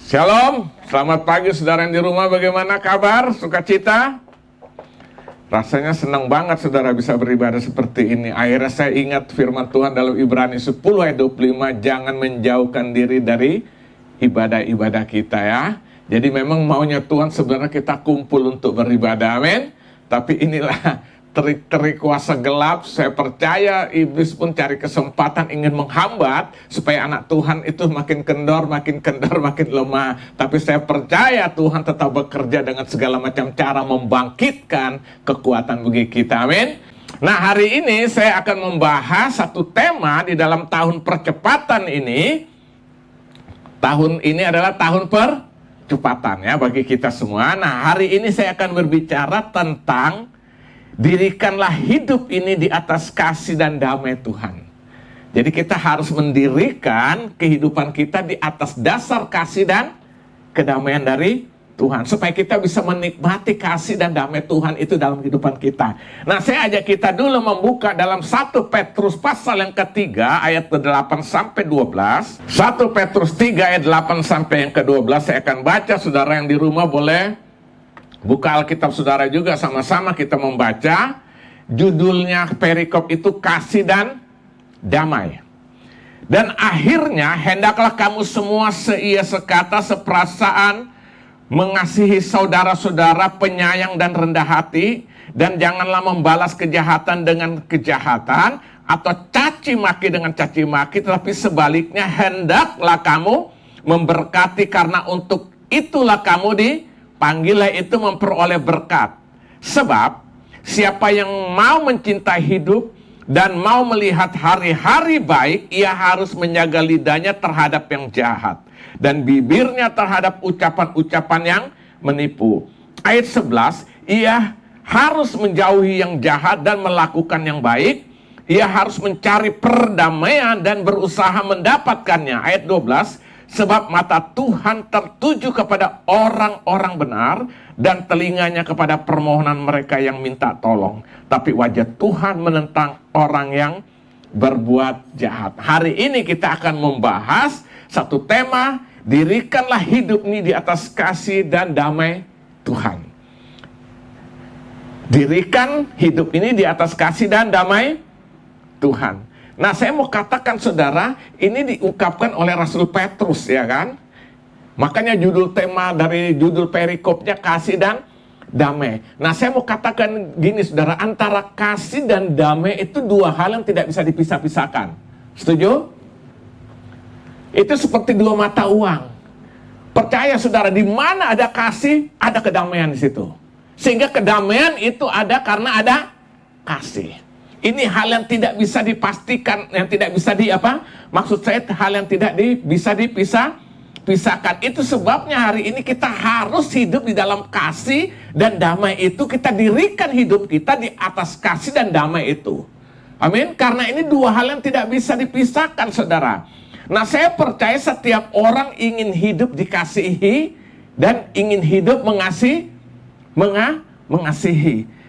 Shalom, selamat pagi saudara yang di rumah, bagaimana kabar, sukacita? Rasanya senang banget saudara bisa beribadah seperti ini. Akhirnya saya ingat firman Tuhan dalam Ibrani 10 ayat 25, jangan menjauhkan diri dari ibadah-ibadah kita ya. Jadi memang maunya Tuhan sebenarnya kita kumpul untuk beribadah, amin. Tapi inilah trik-trik kuasa gelap. Saya percaya iblis pun cari kesempatan ingin menghambat supaya anak Tuhan itu makin kendor, makin lemah. Tapi saya percaya Tuhan tetap bekerja dengan segala macam cara membangkitkan kekuatan bagi kita, amin. Nah, hari ini saya akan membahas satu tema di dalam tahun percepatan ini. Tahun ini adalah tahun percepatan ya bagi kita semua. Nah, hari ini saya akan berbicara tentang dirikanlah hidup ini di atas kasih dan damai Tuhan. Jadi kita harus mendirikan kehidupan kita di atas dasar kasih dan kedamaian dari Tuhan, supaya kita bisa menikmati kasih dan damai Tuhan itu dalam kehidupan kita. Nah, saya ajak kita dulu membuka dalam 1 Petrus pasal yang ketiga ayat ke-8 sampai 12. 1 Petrus 3 ayat 8 sampai yang ke-12 saya akan baca. Saudara yang di rumah boleh buka Alkitab saudara juga, sama-sama kita membaca. Judulnya perikop itu kasih dan damai. Dan akhirnya hendaklah kamu semua seia sekata seperasaan, mengasihi saudara-saudara, penyayang dan rendah hati, dan janganlah membalas kejahatan dengan kejahatan atau caci maki dengan caci maki, tetapi sebaliknya hendaklah kamu memberkati, karena untuk itulah kamu dipanggillah itu memperoleh berkat. Sebab siapa yang mau mencintai hidup dan mau melihat hari-hari baik, ia harus menjaga lidahnya terhadap yang jahat dan bibirnya terhadap ucapan-ucapan yang menipu. Ayat 11, ia harus menjauhi yang jahat dan melakukan yang baik. Ia harus mencari perdamaian dan berusaha mendapatkannya. Ayat 12, sebab mata Tuhan tertuju kepada orang-orang benar dan telinganya kepada permohonan mereka yang minta tolong. Tapi wajah Tuhan menentang orang yang berbuat jahat. Hari ini kita akan membahas satu tema, dirikanlah hidup ini di atas kasih dan damai Tuhan. Dirikan hidup ini di atas kasih dan damai Tuhan. Nah, saya mau katakan saudara, ini diungkapkan oleh Rasul Petrus ya kan. Makanya judul tema dari judul perikopnya kasih dan damai. Nah, saya mau katakan gini saudara, antara kasih dan damai itu dua hal yang tidak bisa dipisah-pisahkan. Setuju? Itu seperti dua mata uang. Percaya saudara, di mana ada kasih, ada kedamaian di situ. Sehingga kedamaian itu ada karena ada kasih. Ini hal yang tidak bisa dipastikan, yang tidak bisa maksud saya hal yang tidak bisa dipisahkan. Itu sebabnya hari ini kita harus hidup di dalam kasih dan damai itu. Kita dirikan hidup kita di atas kasih dan damai itu. Amin. Karena ini dua hal yang tidak bisa dipisahkan saudara. Nah, saya percaya setiap orang ingin hidup dikasihi dan ingin hidup mengasihi.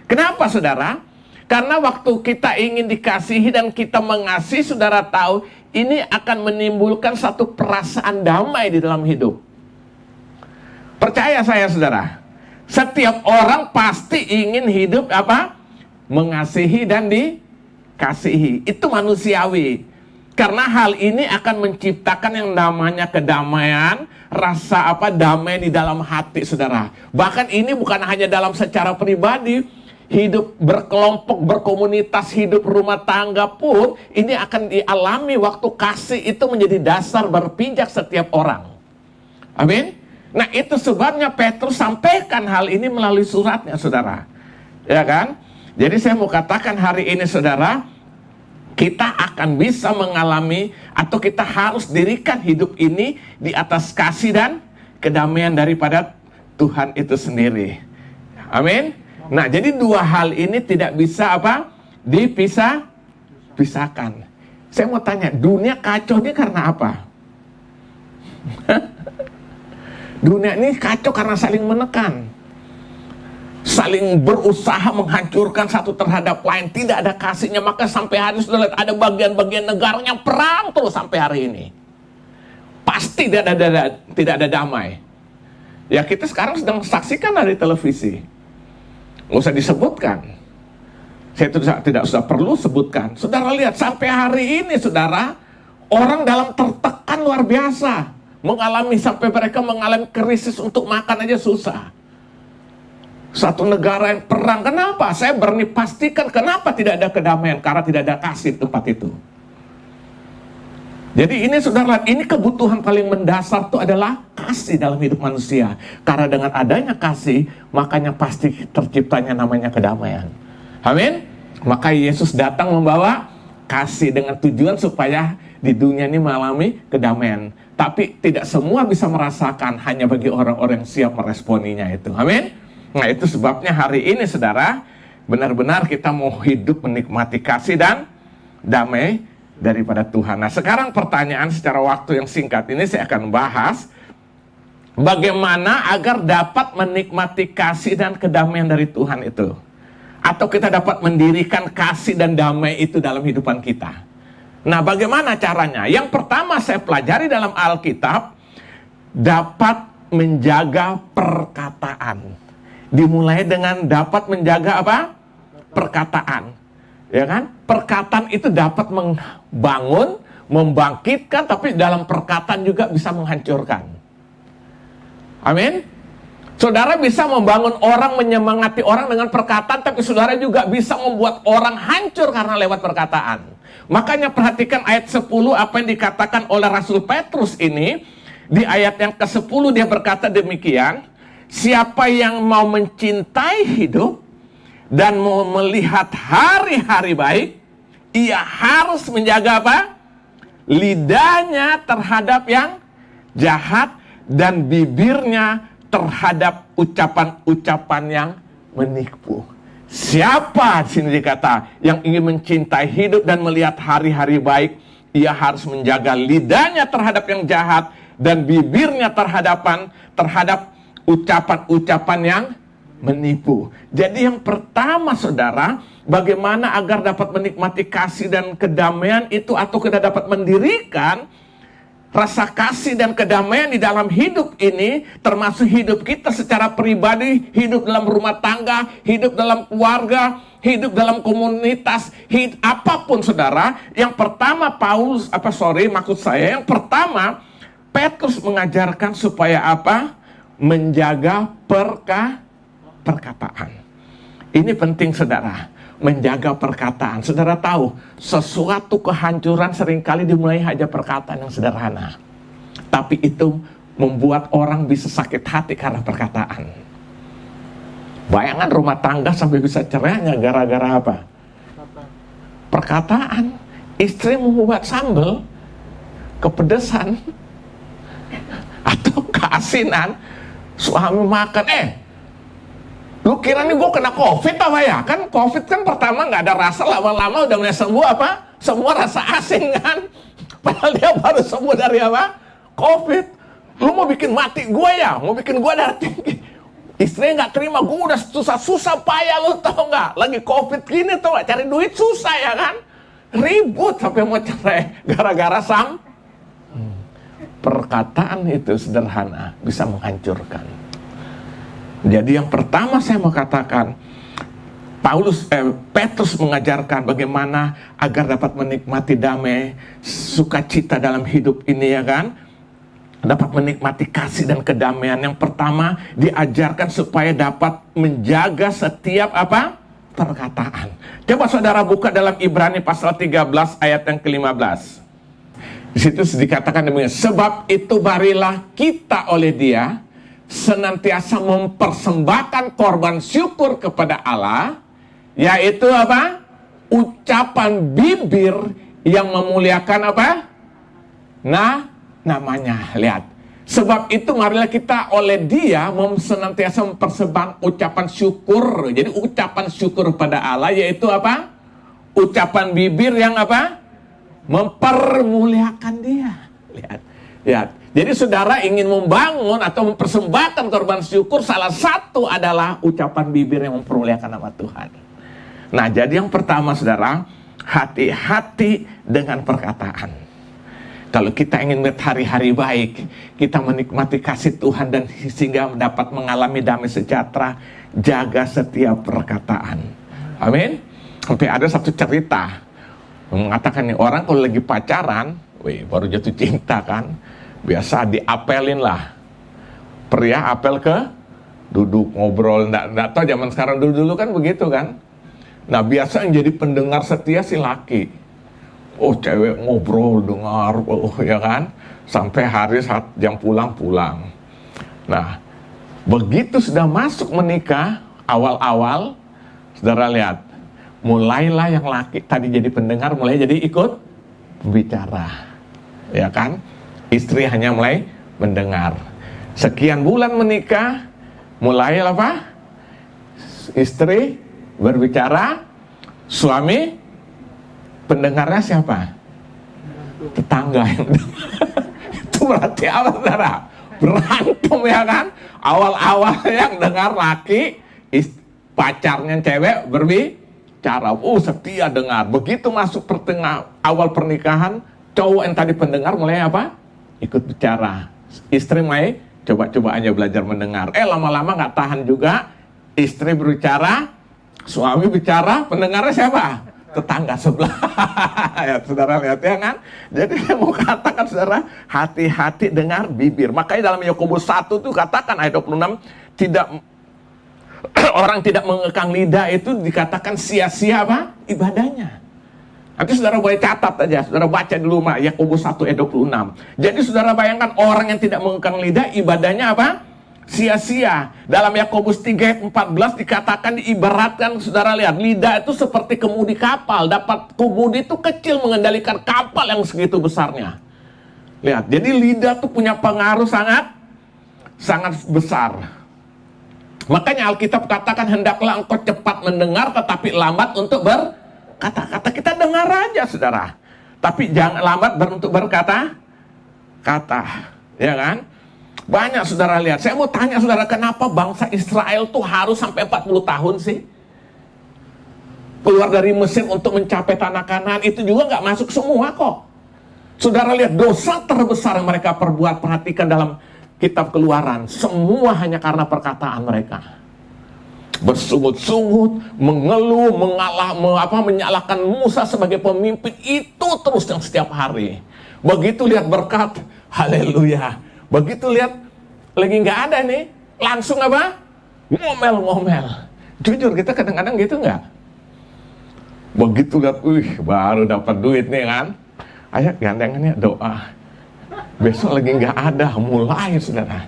Kenapa saudara? Karena waktu kita ingin dikasihi dan kita mengasihi, saudara tahu, ini akan menimbulkan satu perasaan damai di dalam hidup. Percaya saya saudara, setiap orang pasti ingin hidup mengasihi dan dikasihi. Itu manusiawi. Karena hal ini akan menciptakan yang namanya kedamaian, rasa damai di dalam hati saudara. Bahkan ini bukan hanya dalam secara pribadi, hidup berkelompok, berkomunitas, hidup rumah tangga pun ini akan dialami waktu kasih itu menjadi dasar berpijak setiap orang. Amin. Nah, itu sebabnya Petrus sampaikan hal ini melalui suratnya saudara. Ya kan? Jadi saya mau katakan hari ini saudara, kita akan bisa mengalami atau kita harus dirikan hidup ini di atas kasih dan kedamaian daripada Tuhan itu sendiri. Amin. Nah, jadi dua hal ini tidak bisa dipisahkan. Saya mau tanya, dunia kacau ini karena apa? Dunia ini kacau karena saling menekan, saling berusaha menghancurkan satu terhadap lain, tidak ada kasihnya. Maka sampai hari sudah lihat ada bagian-bagian negaranya perang terus sampai hari ini. pasti tidak ada damai. Ya kita sekarang sedang saksikan dari televisi. Nggak usah disebutkan. Saya tidak usah perlu sebutkan. Saudara lihat sampai hari ini saudara, orang dalam tertekan luar biasa. Sampai mereka mengalami krisis untuk makan aja susah. Satu negara yang perang, kenapa? Saya berani pastikan kenapa tidak ada kedamaian. Karena tidak ada kasih di tempat itu. Jadi ini saudara, ini kebutuhan paling mendasar itu adalah kasih dalam hidup manusia. Karena dengan adanya kasih, makanya pasti terciptanya namanya kedamaian. Amin. Maka Yesus datang membawa kasih dengan tujuan supaya di dunia ini mengalami kedamaian. Tapi tidak semua bisa merasakan, hanya bagi orang-orang yang siap meresponinya itu. Amin. Nah itu sebabnya hari ini saudara, benar-benar kita mau hidup menikmati kasih dan damai daripada Tuhan. Nah sekarang pertanyaan secara waktu yang singkat ini saya akan bahas bagaimana agar dapat menikmati kasih dan kedamaian dari Tuhan itu. Atau kita dapat mendirikan kasih dan damai itu dalam hidupan kita. Nah bagaimana caranya? Yang pertama saya pelajari dalam Alkitab, dapat menjaga perkataan. Dimulai dengan dapat menjaga apa? Perkataan. Ya kan? Perkataan itu dapat membangun, membangkitkan, tapi dalam perkataan juga bisa menghancurkan. Amin. Saudara bisa membangun orang, menyemangati orang dengan perkataan, tapi saudara juga bisa membuat orang hancur karena lewat perkataan. Makanya perhatikan ayat 10 apa yang dikatakan oleh Rasul Petrus ini. Di ayat yang ke-10 dia berkata demikian, siapa yang mau mencintai hidup dan mau melihat hari-hari baik, ia harus menjaga apa? Lidahnya terhadap yang jahat dan bibirnya terhadap ucapan-ucapan yang menipu. Siapa di sini dikata yang ingin mencintai hidup dan melihat hari-hari baik, ia harus menjaga lidahnya terhadap yang jahat dan bibirnya terhadap ucapan-ucapan yang menipu. Jadi yang pertama saudara, bagaimana agar dapat menikmati kasih dan kedamaian itu, atau kita dapat mendirikan rasa kasih dan kedamaian di dalam hidup ini, termasuk hidup kita secara pribadi, hidup dalam rumah tangga, hidup dalam keluarga, hidup dalam komunitas, apapun saudara. Yang pertama yang pertama Petrus mengajarkan supaya apa? Menjaga perkataan. Ini penting saudara, menjaga perkataan. Saudara tahu, sesuatu kehancuran seringkali dimulai hanya perkataan yang sederhana. Tapi itu membuat orang bisa sakit hati karena perkataan. Bayangan rumah tangga sampai bisa cerainya gara-gara apa? Perkataan. Istri membuat sambal kepedesan atau keasinan, suami makan, lu kira nih gue kena COVID apa ya? Kan COVID kan pertama nggak ada rasa, lama-lama udah mulai sembuh apa? Semua rasa asing kan? Padahal dia baru sembuh dari apa? COVID. Lu mau bikin mati gue ya? Mau bikin gue darah tinggi? Istrinya nggak terima, gue udah susah payah, lu tau nggak? Lagi COVID gini tau nggak? Cari duit susah ya kan? Ribut sampai mau cerai gara-gara perkataan itu sederhana bisa menghancurkan. Jadi yang pertama saya mau katakan, Petrus mengajarkan bagaimana agar dapat menikmati damai, sukacita dalam hidup ini ya kan, dapat menikmati kasih dan kedamaian. Yang pertama diajarkan supaya dapat menjaga setiap apa? Perkataan. Coba saudara buka dalam Ibrani pasal 13 ayat yang ke-15. Di situ dikatakan demikian, sebab itu marilah kita oleh Dia senantiasa mempersembahkan korban syukur kepada Allah, yaitu apa? Ucapan bibir yang memuliakan apa? Nah, namanya. Lihat. Sebab itu marilah kita oleh Dia senantiasa mempersembahkan ucapan syukur. Jadi ucapan syukur pada Allah yaitu apa? Ucapan bibir yang apa? Mempermuliakan Dia. Lihat. Jadi saudara ingin membangun atau mempersembahkan korban syukur, salah satu adalah ucapan bibir yang mempermuliakan nama Tuhan. Nah, jadi yang pertama saudara, hati-hati dengan perkataan. Kalau kita ingin melihat hari-hari baik, kita menikmati kasih Tuhan dan sehingga dapat mengalami damai sejahtera, jaga setiap perkataan. Amin. Sampai ada satu cerita mengatakan nih, orang kalau lagi pacaran, baru jatuh cinta kan, biasa diapelin lah. Pria apel ke duduk ngobrol, enggak tahu zaman sekarang, dulu kan begitu kan. Nah, biasa yang jadi pendengar setia si laki. Oh, cewek ngobrol, dengar, ya kan, sampai hari saat jam pulang. Nah, begitu sudah masuk menikah, awal-awal, saudara lihat, mulailah yang laki tadi jadi pendengar, mulai jadi ikut bicara, ya kan. Istri hanya mulai mendengar. Sekian bulan menikah, mulai apa? Istri berbicara, suami pendengarnya siapa? Tetangga yang itu berarti apa, saudara? Berantem, ya kan? Awal-awal yang dengar laki, pacarnya cewek berbicara, setia dengar. Begitu masuk awal pernikahan, cowok yang tadi pendengar mulai apa? Ikut bicara. Istri mulai coba-coba aja belajar mendengar. Lama-lama nggak tahan juga, istri berbicara, suami bicara, pendengarnya siapa? Tetangga sebelah. Ya, saudara lihat, ya kan? Jadi saya mau katakan, saudara, hati-hati dengar bibir. Makanya dalam Yakobus 1 tuh katakan ayat 26, orang tidak mengekang lidah itu dikatakan sia-sia apa? Ibadahnya. Nanti saudara boleh catat aja, saudara baca di rumah, Yakobus 1 ayat 26. Jadi saudara bayangkan, orang yang tidak mengekang lidah, ibadahnya apa? Sia-sia. Dalam Yakobus 3 ayat 14 dikatakan, diibaratkan, saudara lihat, lidah itu seperti kemudi kapal. Dapat kemudi itu kecil mengendalikan kapal yang segitu besarnya. Lihat, jadi lidah itu punya pengaruh sangat besar. Makanya Alkitab katakan, hendaklah engkau cepat mendengar tetapi lambat untuk berkata-kata. Kita dengar aja, saudara, tapi jangan lambat untuk berkata-kata, ya kan? Banyak saudara lihat. Saya mau tanya saudara, kenapa bangsa Israel tuh harus sampai 40 tahun sih? Keluar dari Mesir untuk mencapai tanah Kanaan, itu juga nggak masuk semua kok. Saudara lihat, dosa terbesar yang mereka perbuat, perhatikan dalam kitab Keluaran, semua hanya karena perkataan mereka. Bersungut-sungut, mengeluh, menyalahkan Musa sebagai pemimpin, itu terus yang setiap hari. Begitu lihat berkat, haleluya. Begitu lihat lagi nggak ada nih, langsung apa? Ngomel-ngomel. Jujur, kita kadang-kadang gitu nggak? Begitu lihat, baru dapat duit nih kan, ayo gandengannya doa. Besok lagi nggak ada, mulai saudara.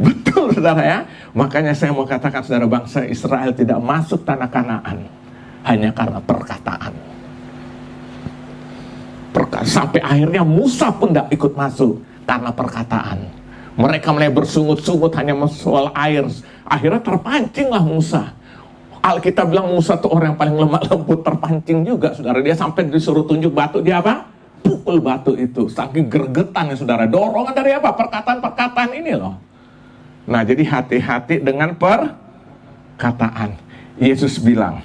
Betul saudara ya. Makanya saya mau katakan, saudara, bangsa Israel tidak masuk tanah Kanaan hanya karena perkataan. Sampai akhirnya Musa pun tidak ikut masuk karena perkataan. Mereka mulai bersungut-sungut hanya soal air. Akhirnya terpancinglah Musa. Alkitab bilang Musa tuh orang yang paling lemah lembut, terpancing juga, saudara. Dia sampai disuruh tunjuk batu, dia apa? Pukul batu itu. Saking gregetannya, saudara. Dorongan dari apa? Perkataan-perkataan ini loh. Nah, jadi hati-hati dengan perkataan. Yesus bilang,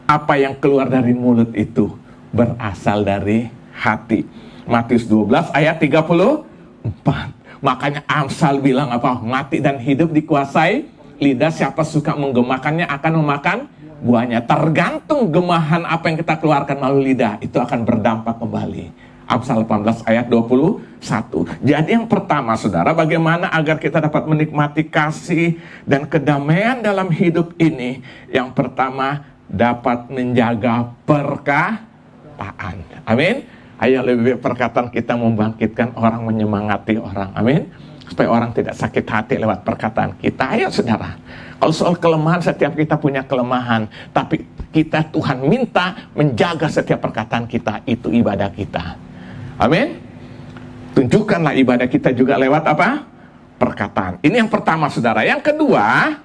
apa yang keluar dari mulut itu berasal dari hati. Matius 12 ayat 34. Makanya Amsal bilang apa? Mati dan hidup dikuasai lidah, siapa suka menggemakannya akan memakan buahnya. Tergantung gemahan apa yang kita keluarkan melalui lidah, itu akan berdampak kembali. Amsal 18 ayat 21. Jadi yang pertama, saudara, bagaimana agar kita dapat menikmati kasih dan kedamaian dalam hidup ini? Yang pertama, dapat menjaga perkataan. Amin. Ayo, lebih perkataan kita membangkitkan orang, menyemangati orang. Amin. Supaya orang tidak sakit hati lewat perkataan kita. Ayo saudara. Kalau soal kelemahan, setiap kita punya kelemahan. Tapi kita, Tuhan minta menjaga setiap perkataan kita. Itu ibadah kita. Amin. Tunjukkanlah ibadah kita juga lewat apa? Perkataan. Ini yang pertama, saudara. Yang kedua,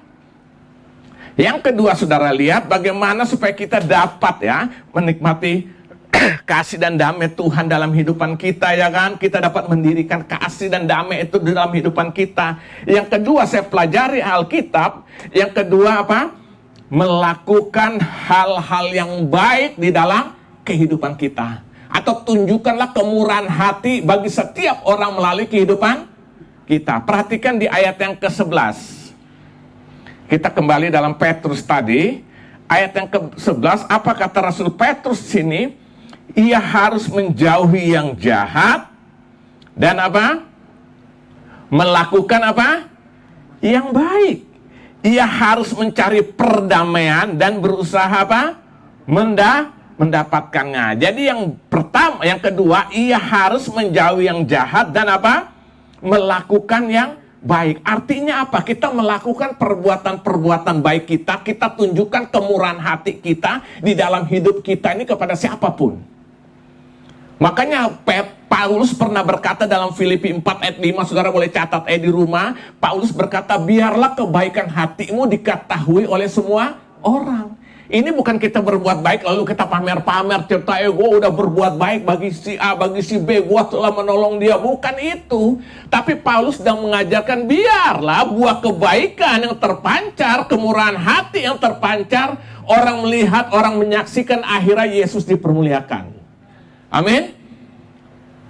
saudara, lihat bagaimana supaya kita dapat ya menikmati kasih dan damai Tuhan dalam hidupan kita, ya kan? Kita dapat mendirikan kasih dan damai itu di dalam hidupan kita. Yang kedua, saya pelajari Alkitab. Yang kedua apa? Melakukan hal-hal yang baik di dalam kehidupan kita. Atau tunjukkanlah kemurahan hati bagi setiap orang melalui kehidupan kita. Perhatikan di ayat yang ke-11. Kita kembali dalam Petrus tadi. Ayat yang ke-11, apa kata Rasul Petrus sini? Ia harus menjauhi yang jahat dan apa? Melakukan apa? Yang baik. Ia harus mencari perdamaian dan berusaha apa? Mendapatkannya. Jadi yang pertama, yang kedua, ia harus menjauhi yang jahat dan apa? Melakukan yang baik. Artinya apa? Kita melakukan perbuatan-perbuatan baik kita, kita tunjukkan kemurahan hati kita di dalam hidup kita ini kepada siapapun. Makanya Paulus pernah berkata dalam Filipi 4 ayat 5, saudara boleh catat di rumah. Paulus berkata, biarlah kebaikan hatimu diketahui oleh semua orang. Ini bukan kita berbuat baik lalu kita pamer-pamer, cerita gue udah berbuat baik bagi si A, bagi si B, gue telah menolong dia. Bukan itu. Tapi Paulus sedang mengajarkan, biarlah buah kebaikan yang terpancar, kemurahan hati yang terpancar, orang melihat, orang menyaksikan akhirnya Yesus dipermuliakan. Amin.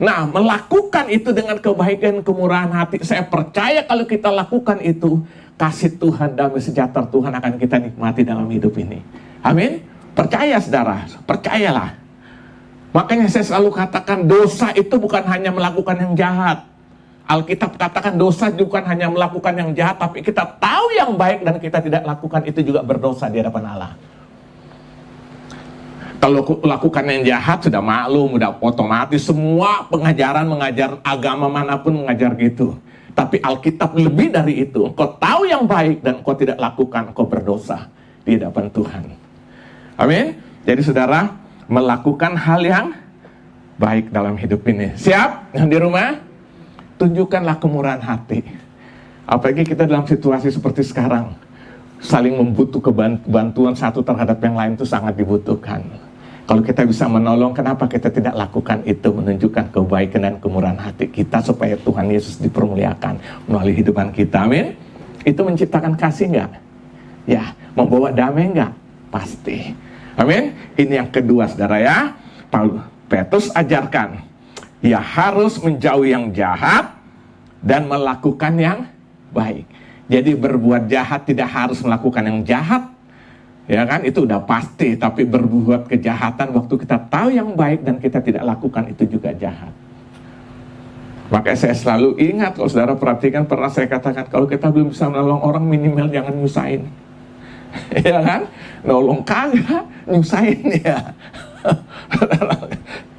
Nah, melakukan itu dengan kebaikan, kemurahan hati. Saya percaya kalau kita lakukan itu, kasih Tuhan, damai sejahtera Tuhan akan kita nikmati dalam hidup ini. Amin. Percaya saudara, percayalah. Makanya saya selalu katakan dosa itu bukan hanya melakukan yang jahat. Alkitab katakan dosa bukan hanya melakukan yang jahat, tapi kita tahu yang baik dan kita tidak lakukan, itu juga berdosa di hadapan Allah. Kalau lakukan yang jahat sudah maklum, sudah otomatis semua mengajar agama manapun mengajar gitu. Tapi Alkitab lebih dari itu. Engkau tahu yang baik dan engkau tidak lakukan, engkau berdosa di hadapan Tuhan. Amin. Jadi saudara, melakukan hal yang baik dalam hidup ini. Siap? Yang di rumah, tunjukkanlah kemurahan hati. Apalagi kita dalam situasi seperti sekarang, saling membutuhkan bantuan satu terhadap yang lain itu sangat dibutuhkan. Kalau kita bisa menolong, kenapa kita tidak lakukan itu? Menunjukkan kebaikan dan kemurahan hati kita supaya Tuhan Yesus dipermuliakan melalui hidupan kita. Amin. Itu menciptakan kasih enggak? Ya. Membawa damai enggak? Pasti. Amin. Ini yang kedua saudara ya. Petrus ajarkan, ia harus menjauhi yang jahat dan melakukan yang baik. Jadi berbuat jahat tidak harus melakukan yang jahat. Ya kan, itu udah pasti. Tapi berbuat kejahatan waktu kita tahu yang baik dan kita tidak lakukan, itu juga jahat. Makanya saya selalu ingat, kalau saudara perhatikan, pernah saya katakan, kalau kita belum bisa menolong orang, minimal jangan nyusahin. Ya kan, nolong kagak, nyusahin ya.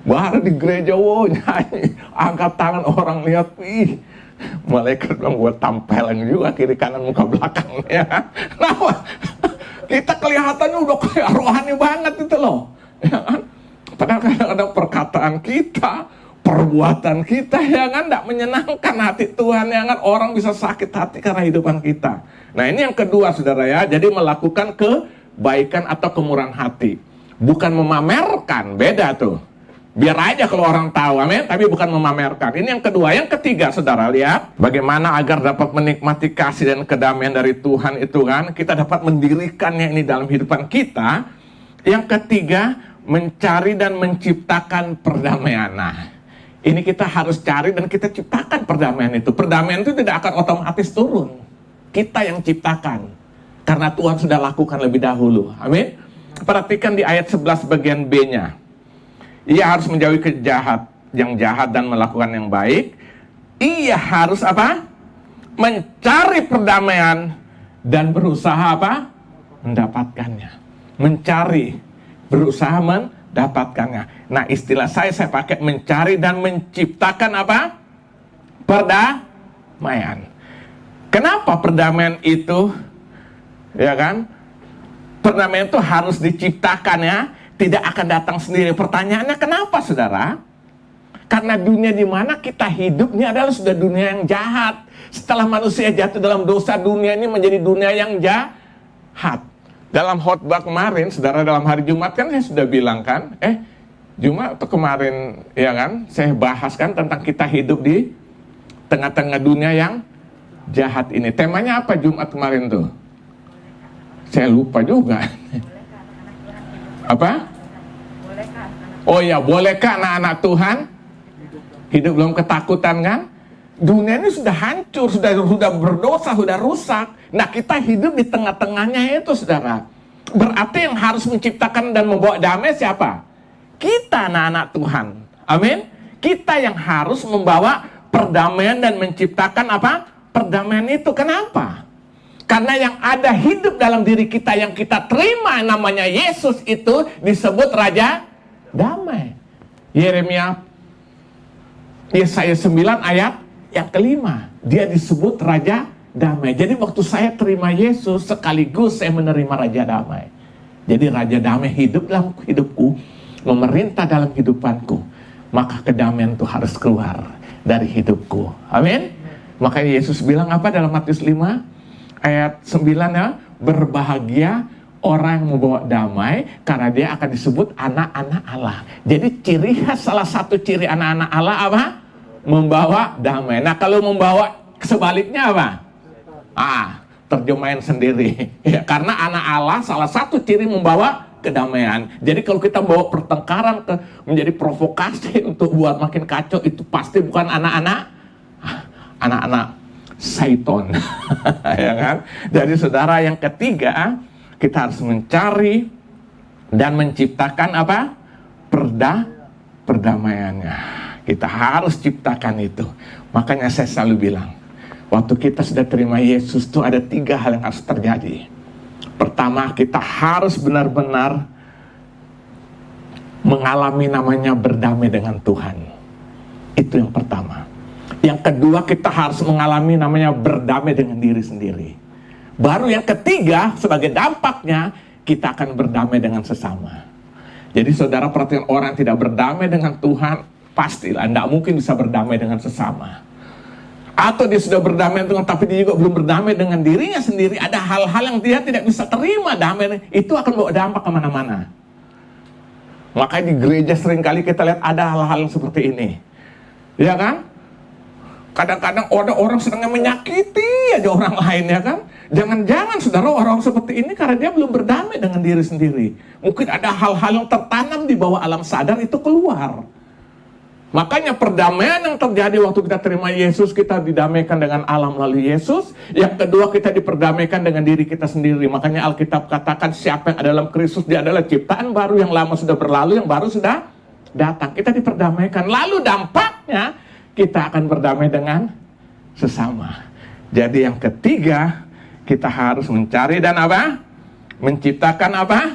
Baru di gereja, nyanyi, angkat tangan, orang lihat, ih, malaikat bilang, gue tampelin juga kiri kanan muka belakang ya. Kenapa? Kita kelihatannya udah kayak rohani banget itu loh, ya kan? Padahal kadang-kadang perkataan kita, perbuatan kita, ya kan, tidak menyenangkan hati Tuhan, ya kan? Orang bisa sakit hati karena hidupan kita. Nah ini yang kedua saudara ya, jadi melakukan kebaikan atau kemurahan hati, bukan memamerkan, beda tuh. Biar aja kalau orang tahu, amin, tapi bukan memamerkan. Ini yang kedua. Yang ketiga, saudara lihat bagaimana agar dapat menikmati kasih dan kedamaian dari Tuhan itu kan, kita dapat mendirikannya ini dalam kehidupan kita. Yang ketiga, mencari dan menciptakan perdamaian. Nah, ini kita harus cari dan kita ciptakan perdamaian itu. Perdamaian itu tidak akan otomatis turun. Kita yang ciptakan. Karena Tuhan sudah lakukan lebih dahulu. Amin. Perhatikan di ayat 11 bagian B-nya. Ia harus menjauhi yang jahat dan melakukan yang baik. Ia harus apa? Mencari perdamaian dan berusaha apa? Mendapatkannya. Mencari, berusaha mendapatkannya. Nah, istilah saya pakai mencari dan menciptakan apa? Perdamaian. Kenapa perdamaian itu, ya kan? Perdamaian itu harus diciptakan ya. Tidak akan datang sendiri. Pertanyaannya kenapa saudara? Karena dunia di mana kita hidupnya adalah sudah dunia yang jahat. Setelah manusia jatuh dalam dosa, dunia ini menjadi dunia yang jahat. Dalam khotbah kemarin, saudara, dalam hari Jumat kan saya sudah bilang kan, Jumat atau kemarin ya kan, saya bahas kan tentang kita hidup di tengah-tengah dunia yang jahat ini. Temanya apa Jumat kemarin tuh? Saya lupa juga. Apa? Oh ya, bolehkah anak-anak Tuhan hidup dalam ketakutan kan? Dunia ini sudah hancur, sudah berdosa, sudah rusak. Nah, kita hidup di tengah-tengahnya itu, saudara. Berarti yang harus menciptakan dan membawa damai siapa? Kita, anak-anak Tuhan. Amin. Kita yang harus membawa perdamaian dan menciptakan apa? Perdamaian itu. Kenapa? Karena yang ada hidup dalam diri kita, yang kita terima namanya Yesus, itu disebut Raja Damai. Yesaya 9 ayat yang kelima, dia disebut Raja Damai. Jadi waktu saya terima Yesus, sekaligus saya menerima Raja Damai. Jadi Raja Damai hidup dalam hidupku, memerintah dalam hidupanku, maka kedamaian itu harus keluar dari hidupku. Amin. Makanya Yesus bilang apa dalam Matius 5 ayat 9 ya, berbahagia orang yang membawa damai, karena dia akan disebut anak-anak Allah. Jadi ciri khas, salah satu ciri anak-anak Allah apa? Membawa damai. Nah, kalau membawa sebaliknya apa? Terjemahin sendiri. Ya, karena anak Allah salah satu ciri membawa kedamaian. Jadi kalau kita bawa pertengkaran menjadi provokasi untuk buat makin kacau, itu pasti bukan anak-anak Satan. Ya kan? Jadi saudara, yang ketiga, kita harus mencari dan menciptakan apa? Perdamaiannya. Kita harus ciptakan itu. Makanya saya selalu bilang, waktu kita sudah terima Yesus itu ada 3 hal yang harus terjadi. Pertama, kita harus benar-benar mengalami namanya berdamai dengan Tuhan. Itu yang pertama. Yang kedua, kita harus mengalami namanya berdamai dengan diri sendiri. Baru yang ketiga, sebagai dampaknya, kita akan berdamai dengan sesama. Jadi saudara, perhatikan, orang yang tidak berdamai dengan Tuhan, pastilah tidak mungkin bisa berdamai dengan sesama. Atau dia sudah berdamai dengan, tapi dia juga belum berdamai dengan dirinya sendiri. Ada hal-hal yang dia tidak bisa terima damai, itu akan bawa dampak kemana-mana. Makanya di gereja seringkali kita lihat ada hal-hal yang seperti ini, ya kan? Kadang-kadang ada orang sedang menyakiti aja orang lain, ya kan? Jangan-jangan saudara, orang seperti ini karena dia belum berdamai dengan diri sendiri. Mungkin ada hal-hal yang tertanam di bawah alam sadar itu keluar. Makanya perdamaian yang terjadi waktu kita terima Yesus, kita didamaikan dengan alam melalui Yesus. Yang kedua, kita diperdamaikan dengan diri kita sendiri. Makanya Alkitab katakan, siapa yang ada dalam Kristus, dia adalah ciptaan baru, yang lama sudah berlalu, yang baru sudah datang. Kita diperdamaikan. Lalu dampaknya, kita akan berdamai dengan sesama. Jadi yang ketiga, kita harus mencari dan apa? Menciptakan apa?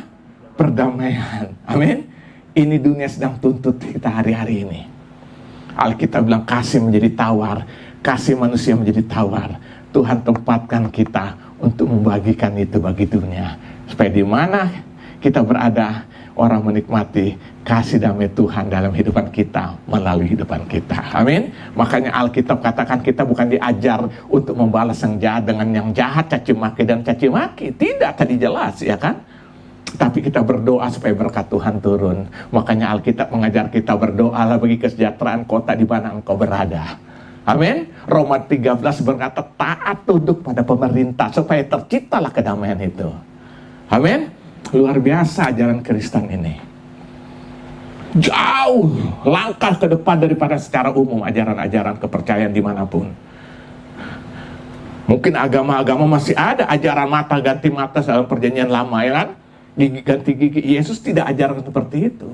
Perdamaian. Amin. Ini dunia sedang tuntut kita hari-hari ini. Alkitab bilang kasih menjadi tawar, kasih manusia menjadi tawar. Tuhan tempatkan kita untuk membagikan itu bagi dunia, supaya di mana kita berada, orang menikmati kasih damai Tuhan dalam hidupan kita, melalui hidupan kita. Amin. Makanya Alkitab katakan kita bukan diajar untuk membalas yang jahat dengan yang jahat, caci maki dan caci maki. Tidak, tadi jelas, ya kan? Tapi kita berdoa supaya berkat Tuhan turun. Makanya Alkitab mengajar kita berdoalah bagi kesejahteraan kota di mana engkau berada. Amin. Roma 13 berkata taat tunduk pada pemerintah supaya terciptalah kedamaian itu. Amin. Luar biasa ajaran Kristen ini. Jauh langkah ke depan daripada secara umum ajaran-ajaran kepercayaan dimanapun. Mungkin agama-agama masih ada ajaran mata ganti mata dalam perjanjian lama, ya kan? Gigi ganti gigi. Yesus tidak ajarkan seperti itu.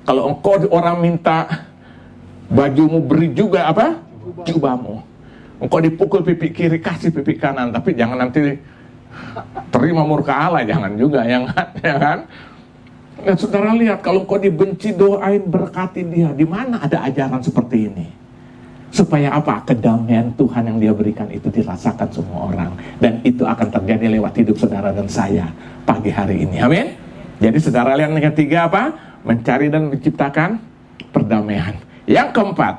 Kalau engkau orang minta bajumu, beri juga apa? Jubahmu. Engkau dipukul pipi kiri, kasih pipi kanan. Tapi jangan nanti terima murka Allah, jangan juga, ya kan? Dan saudara lihat, kalau engkau dibenci, doain, berkati dia. Di mana ada ajaran seperti ini? Supaya apa? Kedamaian Tuhan yang dia berikan itu dirasakan semua orang. Dan itu akan terjadi lewat hidup saudara dan saya pagi hari ini. Amin. Jadi saudara lihat yang ketiga apa? Mencari dan menciptakan perdamaian. Yang keempat,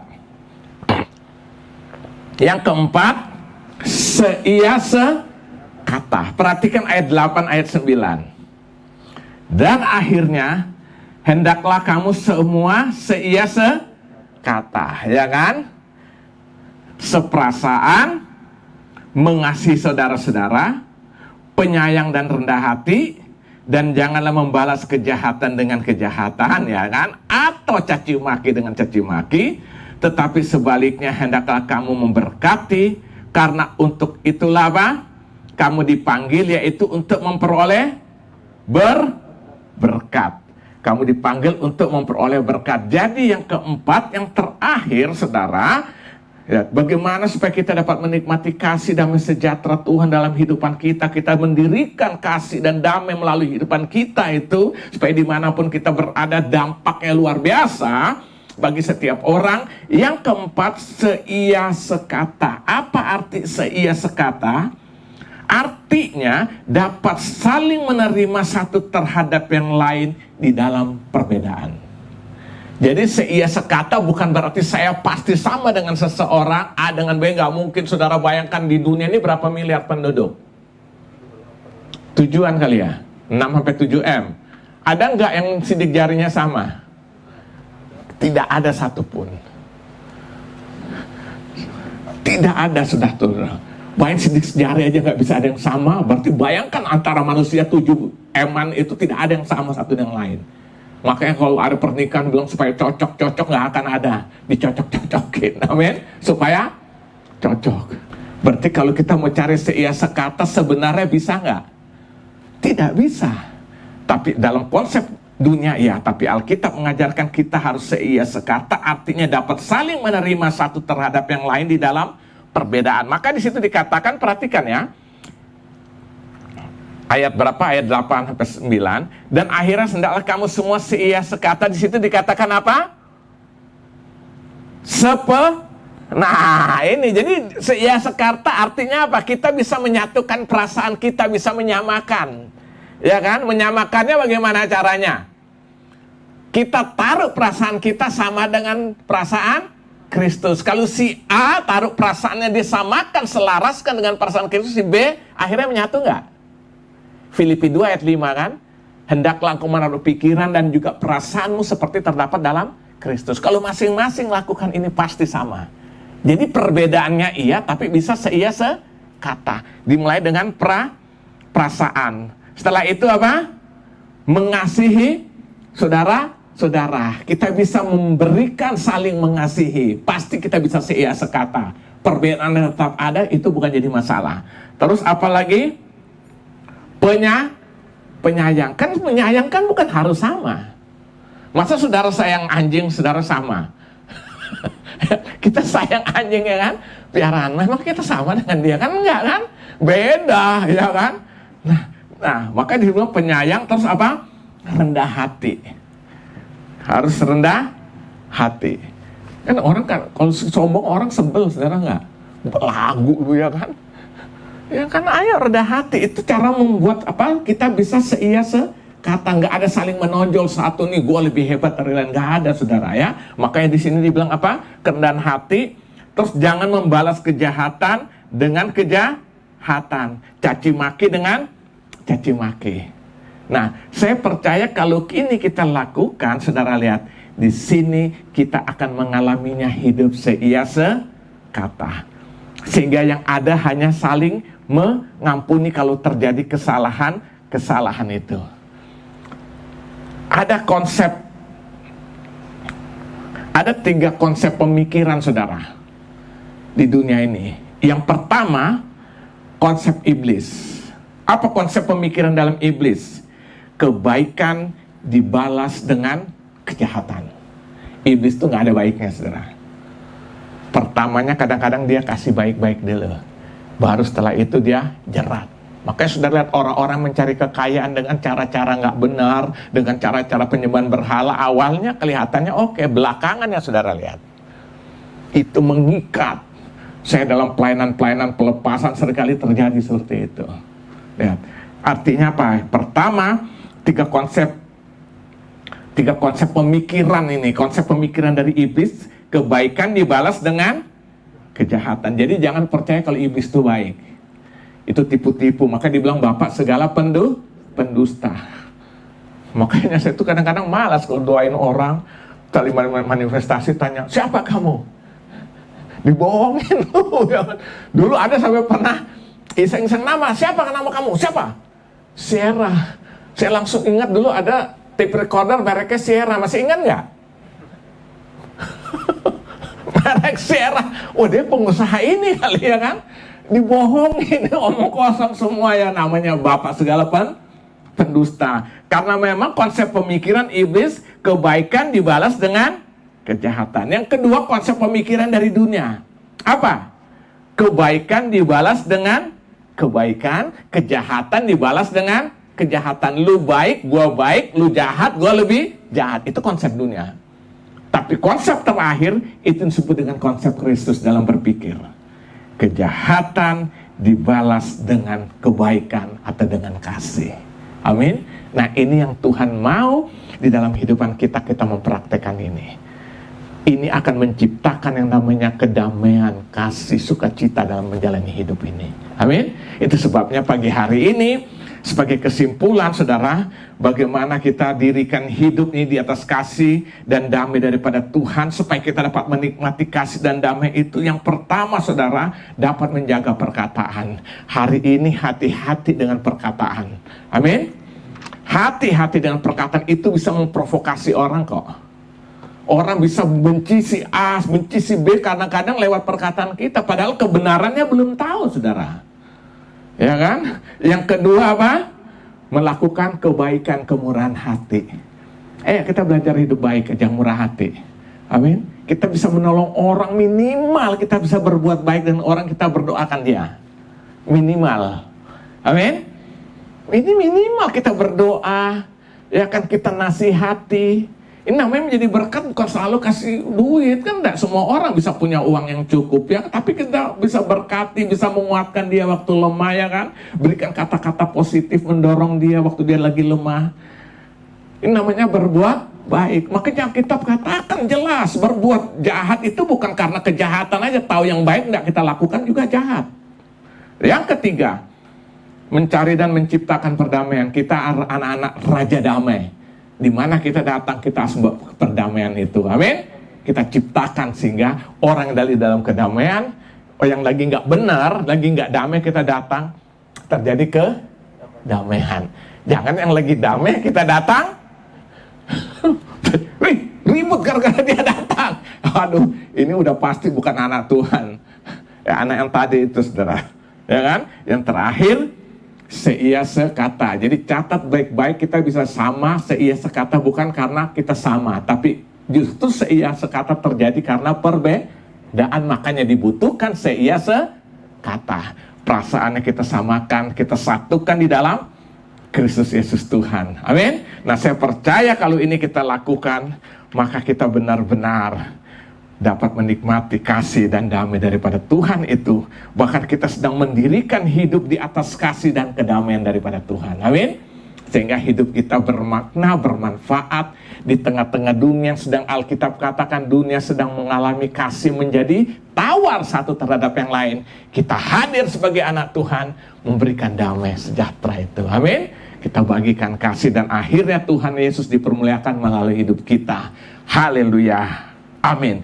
seia sekata. Perhatikan ayat 8, ayat 9. Dan akhirnya, hendaklah kamu semua seia sekata. Ya kan? Seperasaan, mengasihi saudara-saudara, penyayang dan rendah hati, Dan janganlah membalas kejahatan dengan kejahatan, ya kan? Atau caci maki dengan caci maki. Tetapi sebaliknya hendaklah kamu memberkati, karena untuk itulah apa? Kamu dipanggil, yaitu untuk memperoleh berkat. Kamu dipanggil untuk memperoleh berkat. Jadi yang keempat, yang terakhir, saudara, ya, bagaimana supaya kita dapat menikmati kasih damai sejahtera Tuhan dalam kehidupan kita. Kita mendirikan kasih dan damai melalui kehidupan kita itu, supaya dimanapun kita berada dampaknya luar biasa bagi setiap orang. Yang keempat, seia sekata. Apa arti seia sekata? Artinya dapat saling menerima satu terhadap yang lain di dalam perbedaan. Jadi seia sekata bukan berarti saya pasti sama dengan seseorang A dengan B. Nggak mungkin. Saudara bayangkan di dunia ini berapa miliar penduduk? Tujuan kali ya, 6-7 M. Ada nggak yang sidik jarinya sama? Tidak ada satupun. Tidak ada, saudara. Bayang sidik jari aja nggak bisa ada yang sama. Berarti bayangkan antara manusia 7 eman itu tidak ada yang sama satu dengan lain. Makanya kalau ada pernikahan bilang supaya cocok-cocok, nggak akan ada. Dicocok-cocokin, amin. Supaya cocok. Berarti kalau kita mau cari seia sekata sebenarnya bisa nggak? Tidak bisa. Tapi dalam konsep dunia ya, tapi Alkitab mengajarkan kita harus seia sekata, artinya dapat saling menerima satu terhadap yang lain di dalam perbedaan. Maka di situ dikatakan, perhatikan ya, ayat berapa? Ayat 8-9. Dan akhirnya hendaklah kamu semua seia sekata. Di situ dikatakan apa? Nah ini, jadi seia sekata artinya apa? Kita bisa menyatukan perasaan kita, bisa menyamakan, ya kan? Menyamakannya bagaimana caranya? Kita taruh perasaan kita sama dengan perasaan Kristus. Kalau si A taruh perasaannya disamakan, selaraskan dengan perasaan Kristus, si B akhirnya menyatu nggak? Filipi 2 ayat 5 kan? Hendaklah engkau menaruh pikiran dan juga perasaanmu seperti terdapat dalam Kristus. Kalau masing-masing lakukan ini pasti sama. Jadi perbedaannya iya, tapi bisa seia sekata. Dimulai dengan perasaan. Setelah itu apa? Mengasihi saudara. Kita bisa memberikan saling mengasihi. Pasti kita bisa seia sekata. Perbedaan yang tetap ada, itu bukan jadi masalah. Terus apalagi? Penyayang. Kan menyayang kan bukan harus sama. Masa saudara sayang anjing, saudara sama? Kita sayang anjing ya kan? Piaraan, memang kita sama dengan dia kan? Enggak kan? Beda ya kan? Nah maka dibilang penyayang. Terus apa? Rendah hati. Harus rendah hati. Kan orang kan kalau sombong orang sebel, saudara nggak? Lagu ya kan? Ya kan, ayo rendah hati. Itu cara membuat apa? Kita bisa seia sekata, nggak ada saling menonjol satu nih gue lebih hebat dari lain, nggak ada saudara ya. Makanya di sini dibilang apa? Kerendahan hati. Terus jangan membalas kejahatan dengan kejahatan, caci maki dengan caci maki. Nah, saya percaya kalau ini kita lakukan, saudara lihat, di sini kita akan mengalaminya hidup seia sekata. Sehingga yang ada hanya saling mengampuni kalau terjadi kesalahan itu. Ada 3 konsep pemikiran, saudara, di dunia ini. Yang pertama, konsep iblis. Apa konsep pemikiran dalam iblis? Kebaikan dibalas dengan kejahatan. Iblis itu nggak ada baiknya, saudara. Pertamanya kadang-kadang dia kasih baik-baik dulu, baru setelah itu dia jerat. Makanya sudah lihat orang-orang mencari kekayaan dengan cara-cara nggak benar, dengan cara-cara penyembahan berhala. Awalnya kelihatannya oke, belakangannya saudara lihat itu mengikat. Saya dalam pelayanan pelepasan seringkali terjadi seperti itu. Lihat, artinya apa? Pertama, tiga konsep pemikiran ini, konsep pemikiran dari iblis. Kebaikan dibalas dengan kejahatan. Jadi jangan percaya kalau iblis itu baik. Itu tipu-tipu. Maka dibilang bapak segala pendusta. Makanya saya tuh kadang-kadang malas kalau doain orang. Kali manifestasi tanya, siapa kamu? Dibohongin. Dulu ada sampai pernah iseng-iseng nama. Siapa nama kamu? Siapa? Sierra. Saya langsung ingat dulu ada tape recorder mereknya Sierra, masih ingat nggak? Merek Sierra, dia pengusaha ini kali ya kan? Dibohongin, omong kosong semua ya, namanya bapak segala pendusta. Karena memang konsep pemikiran iblis, kebaikan dibalas dengan kejahatan. Yang kedua, konsep pemikiran dari dunia. Apa? Kebaikan dibalas dengan kebaikan, kejahatan dibalas dengan kejahatan. Lu baik, gua baik, lu jahat, gua lebih jahat. Itu konsep dunia. Tapi konsep terakhir itu disebut dengan konsep Kristus dalam berpikir. Kejahatan dibalas dengan kebaikan atau dengan kasih. Amin. Nah, ini yang Tuhan mau di dalam kehidupan kita mempraktekkan ini. Ini akan menciptakan yang namanya kedamaian, kasih, sukacita dalam menjalani hidup ini. Amin. Itu sebabnya pagi hari ini sebagai kesimpulan, saudara, bagaimana kita dirikan hidup ini di atas kasih dan damai daripada Tuhan, supaya kita dapat menikmati kasih dan damai itu. Yang pertama, saudara, dapat menjaga perkataan. Hari ini hati-hati dengan perkataan. Amin. Hati-hati dengan perkataan, itu bisa memprovokasi orang kok. Orang bisa benci si A, benci si B kadang-kadang lewat perkataan kita, padahal kebenarannya belum tahu, saudara. Ya kan? Yang kedua apa? Melakukan kebaikan, kemurahan hati. Kita belajar hidup baik aja, murah hati. Amin. Kita bisa menolong orang, minimal kita bisa berbuat baik dengan orang, kita berdoakan dia. Minimal. Amin. Ini minimal kita berdoa, ya kan, kita nasihati. Ini namanya menjadi berkat, bukan selalu kasih duit, kan enggak semua orang bisa punya uang yang cukup ya, tapi kita bisa berkati, bisa menguatkan dia waktu lemah ya kan, berikan kata-kata positif mendorong dia waktu dia lagi lemah. Ini namanya berbuat baik. Makanya Alkitab katakan jelas, berbuat jahat itu bukan karena kejahatan aja, tahu yang baik enggak kita lakukan juga jahat. Yang ketiga, mencari dan menciptakan perdamaian. Kita anak-anak raja damai. Di mana kita datang, kita sebab perdamaian itu. Amin. Kita ciptakan sehingga orang yang dari dalam kedamaian, yang lagi nggak benar, lagi nggak damai, kita datang, terjadi kedamaian. Jangan yang lagi damai kita datang, ribut gara-gara dia datang. Aduh, ini udah pasti bukan anak Tuhan. Ya, anak yang tadi itu, saudara. Ya kan? Yang terakhir, seia sekata. Jadi catat baik-baik, kita bisa sama seia sekata bukan karena kita sama, tapi justru seia sekata terjadi karena perbedaan. Makanya dibutuhkan seia sekata. Perasaannya kita samakan, kita satukan di dalam Kristus Yesus Tuhan. Amin. Nah, saya percaya kalau ini kita lakukan, maka kita benar-benar dapat menikmati kasih dan damai daripada Tuhan itu. Bahkan kita sedang mendirikan hidup di atas kasih dan kedamaian daripada Tuhan. Amin. Sehingga hidup kita bermakna, bermanfaat di tengah-tengah dunia yang sedang Alkitab katakan dunia sedang mengalami kasih menjadi tawar satu terhadap yang lain. Kita hadir sebagai anak Tuhan memberikan damai sejahtera itu. Amin. Kita bagikan kasih dan akhirnya Tuhan Yesus dipermuliakan melalui hidup kita. Haleluya. Amin.